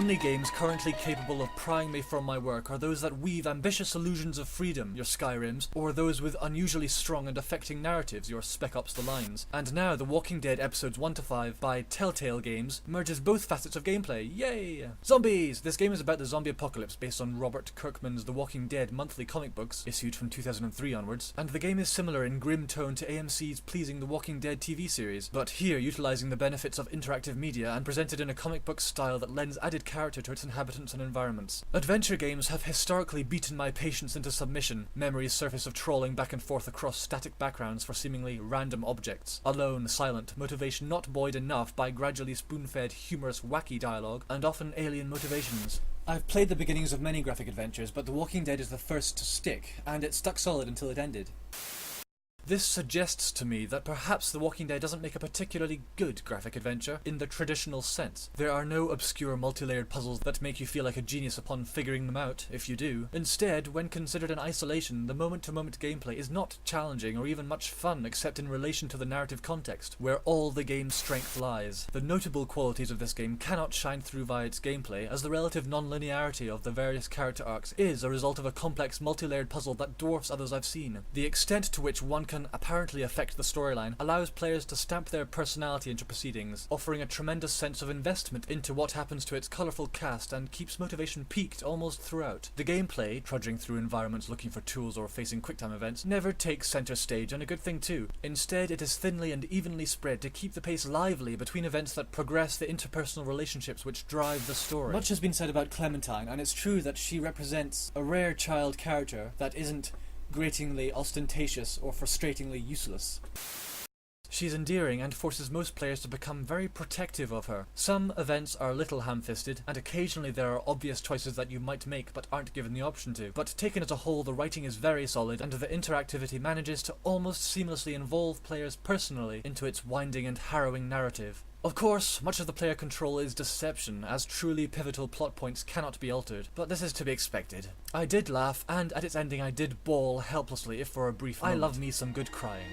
only games currently capable of prying me from my work are those that weave ambitious illusions of freedom, your Skyrims, or those with unusually strong and affecting narratives, your Spec Ops The Lines. And now The Walking Dead episodes 1 to 5 by Telltale Games merges both facets of gameplay. Yay! Zombies! This game is about the zombie apocalypse based on Robert Kirkman's The Walking Dead monthly comic books, issued from 2003 onwards, and the game is similar in grim tone to AMC's pleasing The Walking Dead TV series, but here utilising the benefits of interactive media and presented in a comic book style that lends added character to its inhabitants and environments. Adventure games have historically beaten my patience into submission, memories surface of trawling back and forth across static backgrounds for seemingly random objects, alone, silent, motivation not buoyed enough by gradually spoon-fed, humorous, wacky dialogue, and often alien motivations. I've played the beginnings of many graphic adventures, but The Walking Dead is the first to stick, and it stuck solid until it ended. This suggests to me that perhaps The Walking Dead doesn't make a particularly good graphic adventure in the traditional sense. There are no obscure multi-layered puzzles that make you feel like a genius upon figuring them out, if you do. Instead, when considered in isolation, the moment-to-moment gameplay is not challenging or even much fun except in relation to the narrative context, where all the game's strength lies. The notable qualities of this game cannot shine through via its gameplay, as the relative non-linearity of the various character arcs is a result of a complex multi-layered puzzle that dwarfs others I've seen. The extent to which one can apparently affect the storyline allows players to stamp their personality into proceedings, offering a tremendous sense of investment into what happens to its colourful cast and keeps motivation peaked almost throughout. The gameplay, trudging through environments looking for tools or facing quick-time events, never takes centre stage, and a good thing too. Instead, it is thinly and evenly spread to keep the pace lively between events that progress the interpersonal relationships which drive the story. Much has been said about Clementine, and it's true that she represents a rare child character that isn't gratingly ostentatious or frustratingly useless. She's endearing and forces most players to become very protective of her. Some events are a little ham-fisted, and occasionally there are obvious choices that you might make but aren't given the option to. But taken as a whole, the writing is very solid, and the interactivity manages to almost seamlessly involve players personally into its winding and harrowing narrative. Of course, much of the player control is deception, as truly pivotal plot points cannot be altered, but this is to be expected. I did laugh, and at its ending I did bawl helplessly if for a brief moment. I love me some good crying.